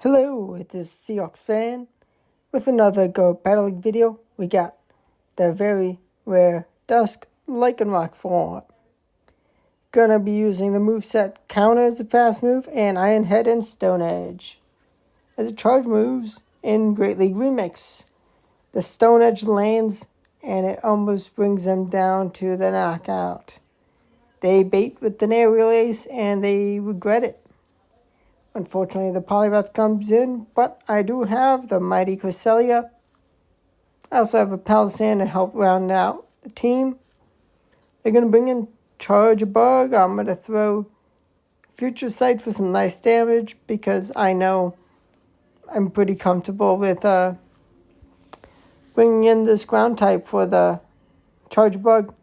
Hello, it is SeahawksFan with another Go Battling video. We got the very rare Dusk Lycanroc form. Gonna be using the moveset Counter as a fast move and Iron Head and Stone Edge. As it charge moves in Great League Remix, the Stone Edge lands and it almost brings them down to the knockout. They bait with an aerial ace and they regret it. Unfortunately, the Polyrath comes in, but I do have the Mighty Cresselia. I also have a Palisand to help round out the team. They're going to bring in Charge a Bug. I'm going to throw Future Sight for some nice damage because I know I'm pretty comfortable with bringing in this ground type for the Charge Bug.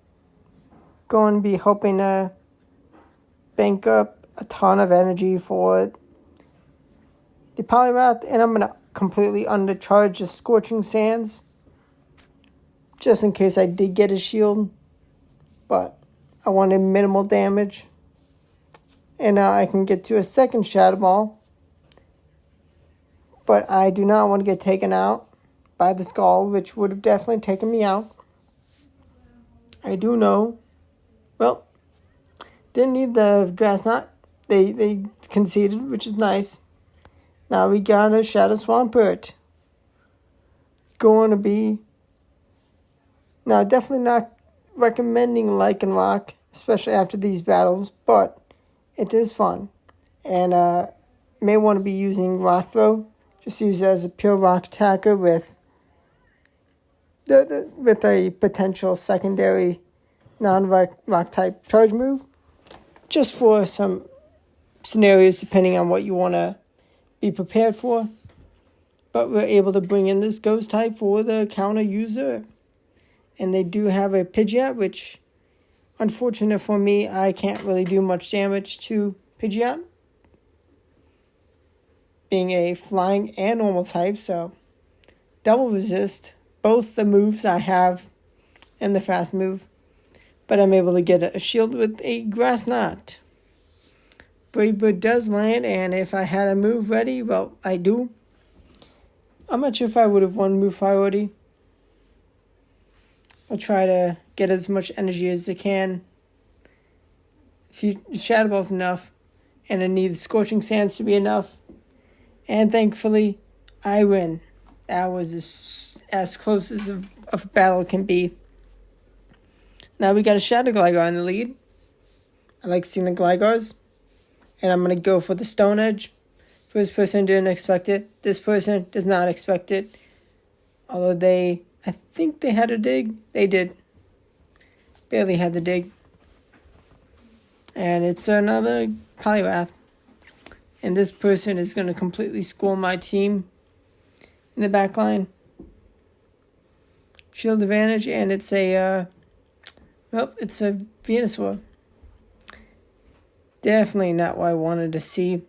Going to be hoping to bank up a ton of energy for it. The Polyrath, and I'm going to completely undercharge the Scorching Sands, just in case I did get a shield, but I wanted minimal damage, and now I can get to a second Shadow Ball, but I do not want to get taken out by the Skull, which would have definitely taken me out. I do know, well, didn't need the Grass Knot, they conceded, which is nice. Now we got a Shadow Swampert. Going to be... Now, definitely not recommending Lycanroc, especially after these battles, but it is fun. And may want to be using Rock Throw. Just use it as a pure rock attacker with with a potential secondary non-rock type charge move. Just for some scenarios, depending on what you want to be prepared for. But we're able to bring in this ghost type for the counter user. And they do have a Pidgeot, which, unfortunate for me, I can't really do much damage to Pidgeot, being a flying and normal type, so double resist both the moves I have and the fast move. But I'm able to get a shield with a Grass Knot. Brave Bird does land, and if I had a move ready, well, I do. I'm not sure if I would have won move priority. I'll try to get as much energy as I can. Shadow Ball's enough, and I need the Scorching Sands to be enough. And thankfully, I win. That was as close as a battle can be. Now we got a Shadow Gligar in the lead. I like seeing the Gligars. And I'm going to go for the Stone Edge. First person didn't expect it. This person does not expect it. Although I think they had a dig. They did. Barely had the dig. And it's another Polyrath. And this person is going to completely school my team in the back line. Shield advantage, and it's a Venusaur. Definitely not what I wanted to see.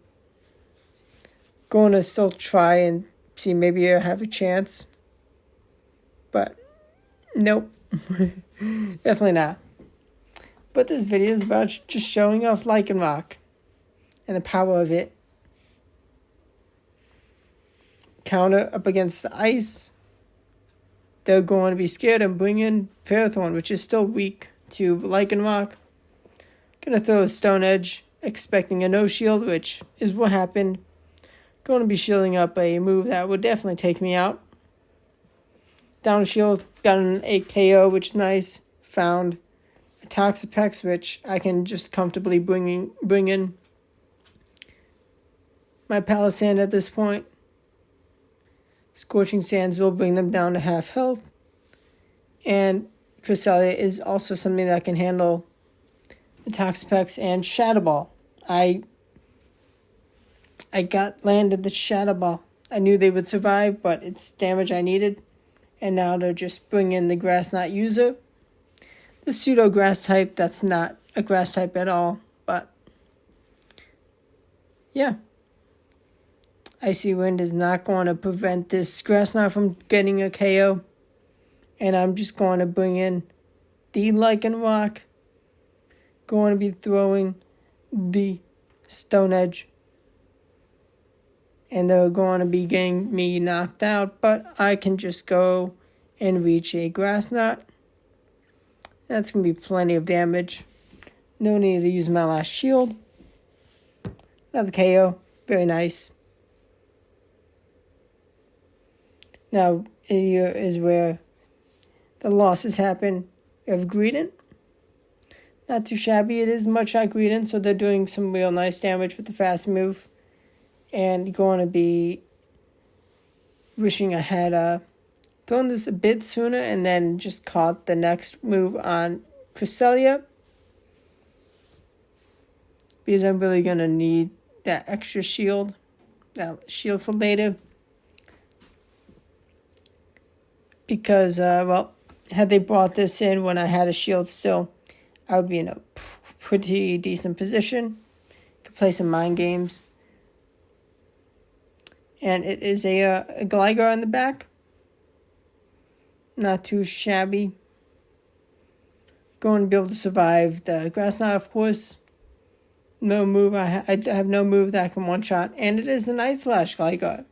Going to still try and see maybe I have a chance. But, nope. Definitely not. But this video is about just showing off Lycanroc and the power of it. Counter up against the ice. They're going to be scared and bring in Ferrothorn, which is still weak to Lycanroc. Gonna throw a Stone Edge, expecting a no shield, which is what happened. Going to be shielding up a move that would definitely take me out. Down shield, got an 8 KO, which is nice. Found a Toxapex, which I can just comfortably bring in. My Palisand at this point. Scorching Sands will bring them down to half health. And Cresselia is also something that can handle the Toxapex and Shadow Ball. I landed the Shadow Ball. I knew they would survive, but it's damage I needed. And now to just bring in the Grass Knot user. The pseudo grass type, that's not a grass type at all. But yeah. Icy Wind is not going to prevent this Grass Knot from getting a KO. And I'm just going to bring in the Lycanroc. Going to be throwing the Stone Edge. and they're going to be getting me knocked out, but I can just go and reach a grass knot. That's going to be plenty of damage. No need to use my last shield. Another KO. Very nice. Now, here is where the losses happen. We have Greedent. Not too shabby. It is much like Greedent, so they're doing some real nice damage with the fast move. And going to be wishing I had thrown this a bit sooner and then just caught the next move on Cresselia. Because I'm really going to need that extra shield. That shield for later. Because, had they brought this in when I had a shield still, I would be in a pretty decent position. Could play some mind games. And it is a Gligar on the back. Not too shabby. Going to be able to survive the Grass Knot, of course. No move. I have no move that can one-shot. And it is the Night Slash Gligar.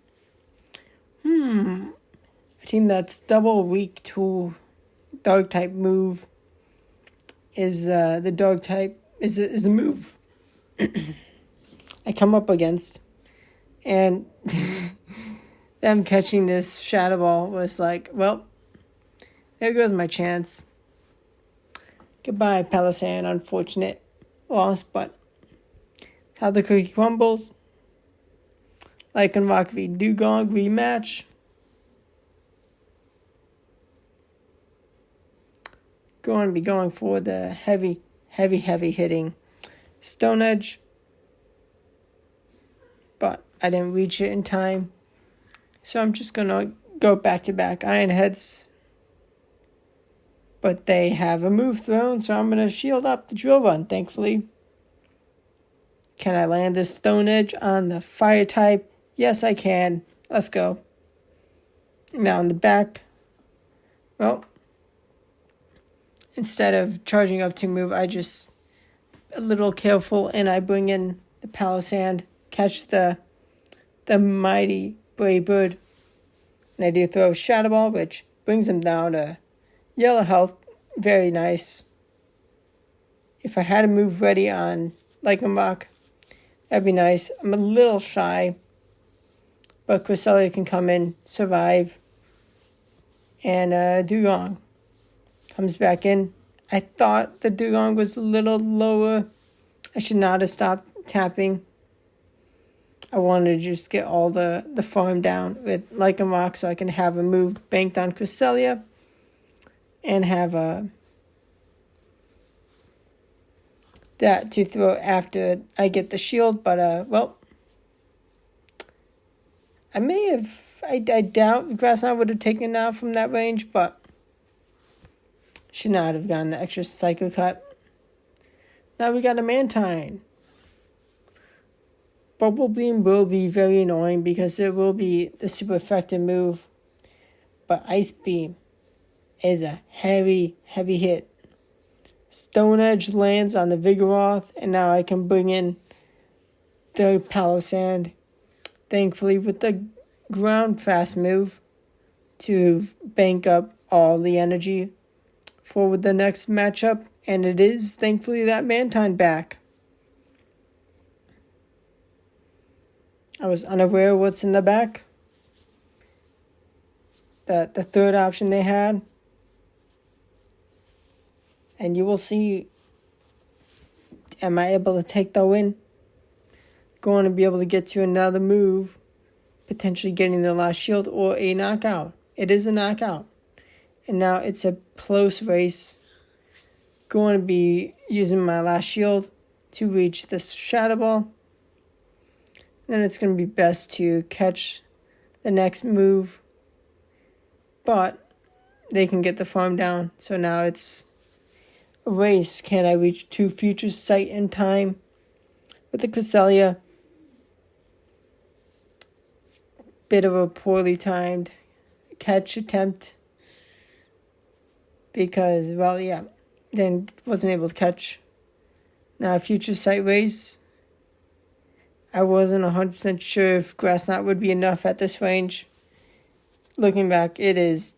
A team that's double weak to Dark type move is the Dark type is a move I come up against, and them catching this Shadow Ball was like, well, there goes my chance. Goodbye, Palisand. Unfortunate loss, but how the cookie crumbles. Lycanroc v Dugong rematch. Going to be going for the heavy hitting Stone Edge. But I didn't reach it in time. So I'm just going to go back-to-back Iron Heads. But they have a move thrown, so I'm going to shield up the Drill Run, thankfully. Can I land this Stone Edge on the Fire type? Yes, I can. Let's go. Now in the back. Well, instead of charging up to move, I just a little careful and I bring in the Palisand, catch the mighty Brave Bird, and I do throw Shadow Ball, which brings him down to yellow health. Very nice. If I had a move ready on Lycanroc, that'd be nice. I'm a little shy, but Cresselia can come in, survive, and Dugong comes back in. I thought the Dugong was a little lower. I should not have stopped tapping. I wanted to just get all the farm down with Lycanroc so I can have a move banked on Cresselia and have that to throw after I get the shield. But, well, I doubt Grass Knot would have taken out from that range, but should not have gotten the extra Psycho Cut. Now we got a Mantine. Bubble Beam will be very annoying because it will be the super effective move. But Ice Beam is a heavy hit. Stone Edge lands on the Vigoroth, and now I can bring in the Palisand. Thankfully with the ground fast move to bank up all the energy for the next matchup, and it is thankfully that Mantine back. I was unaware of what's in the back. The third option they had. And you will see, am I able to take the win? Going to be able to get to another move, potentially getting the last shield or a knockout. It is a knockout. And now it's a close race. Going to be using my last shield to reach this Shadow Ball. Then it's going to be best to catch the next move. But they can get the farm down. So now it's a race. Can I reach 2 Future Sight in time with the Cresselia? Bit of a poorly timed catch attempt. Because, well, yeah, then wasn't able to catch. Now, Future Sight race. I wasn't 100% sure if Grass Knot would be enough at this range. Looking back, it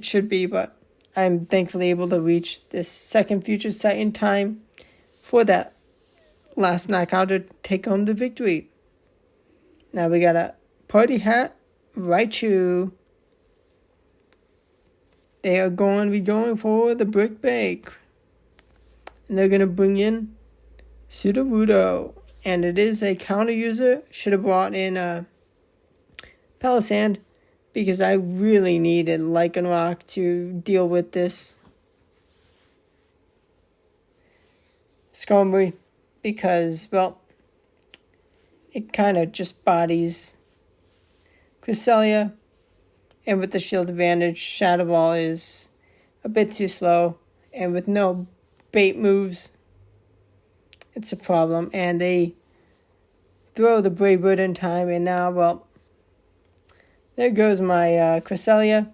should be, but I'm thankfully able to reach this second future sight in time for that last knockout to take home the victory. Now we got a Party Hat, Raichu. They are going to be going for the Brick Bake. And they're going to bring in Sudowoodo. And it is a counter user. Should have brought in Palisand, because I really needed Lycanroc to deal with this Skarmory, because, well, it kind of just bodies Cresselia, and with the shield advantage, Shadow Ball is a bit too slow, and with no bait moves, it's a problem. And they throw the Brave Bird in time, and now, well, there goes my Cresselia.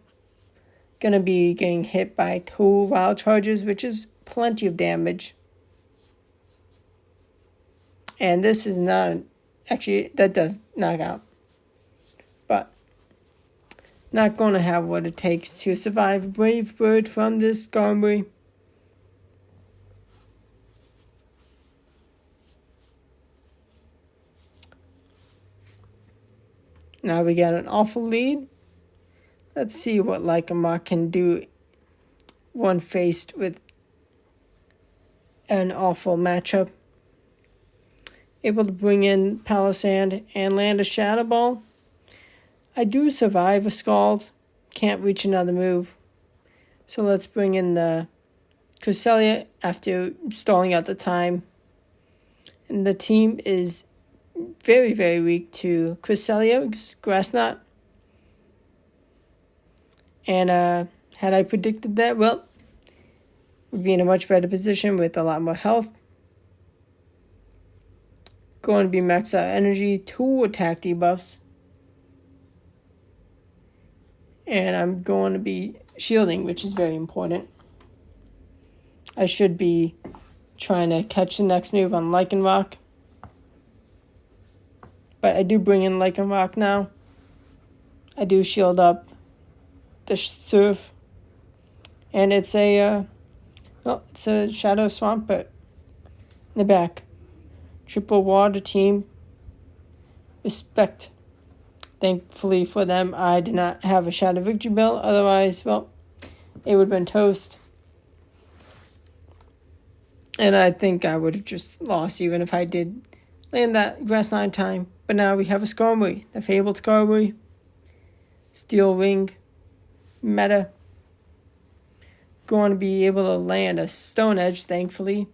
Gonna be getting hit by 2 Wild Charges, which is plenty of damage. And this is not, actually, that does knock out. But not going to have what it takes to survive a Brave Bird from this Skarmory. Now we got an awful lead. Let's see what Lycanroc can do when faced with an awful matchup. Able to bring in Palisand and land a Shadow Ball. I do survive a Scald. Can't reach another move. So let's bring in the Cresselia after stalling out the time. And the team is very, very weak to Cresselia, Grass Knot. And had I predicted that, well, we'd be in a much better position with a lot more health. Going to be max out energy, 2 attack debuffs. And I'm going to be shielding, which is very important. I should be trying to catch the next move on Lycanroc. But I do bring in Lycanroc now. I do shield up the Surf. And it's a Shadow Swampert in the back. Triple Water Team. Respect. Thankfully for them, I did not have a Shadow Victory Bell. Otherwise, well, it would have been toast. And I think I would have just lost even if I did land that Grass Knot time. But now we have a Skarmory, the fabled Skarmory. Steel Ring meta. Going to be able to land a Stone Edge, thankfully.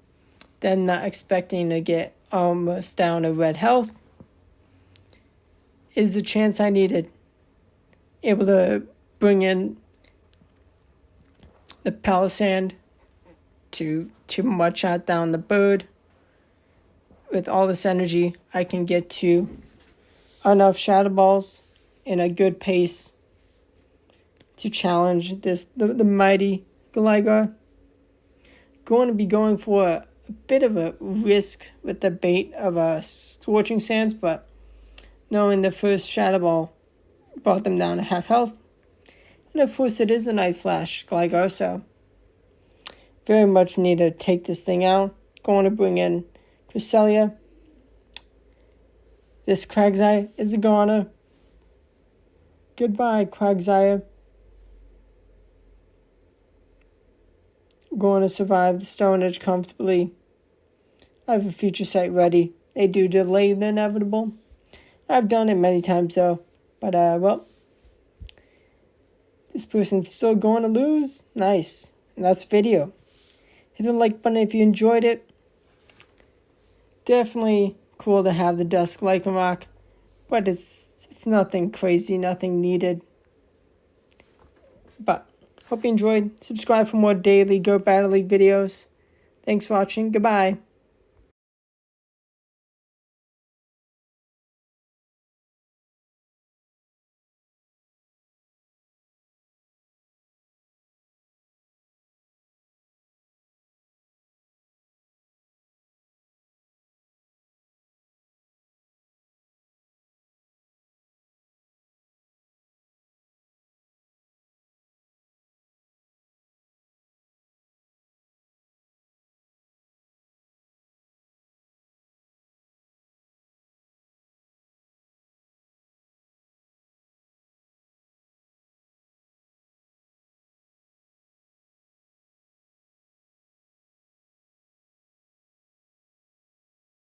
Then not expecting to get almost down to red health. Is the chance I needed. Able to bring in the Palisand to mud shot down the bird. With all this energy, I can get to enough Shadow Balls in a good pace to challenge the mighty Gligar. Going to be going for a bit of a risk with the bait of a Scorching Sands, but knowing the first Shadow Ball brought them down to half health. And of course it is an Ice Slash Gligar, so very much need to take this thing out. Going to bring in Cresselia. This Quagsire is a goner. Goodbye, Quagsire. Going to survive the Stone Edge comfortably. I have a future sight ready. They do delay the inevitable. I've done it many times though. But, well, this person's still going to lose. Nice. And that's video. Hit the like button if you enjoyed it. Definitely cool to have the Dusk Lycanroc, but it's nothing crazy, nothing needed. But hope you enjoyed. Subscribe for more daily Go Battle League videos. Thanks for watching. Goodbye.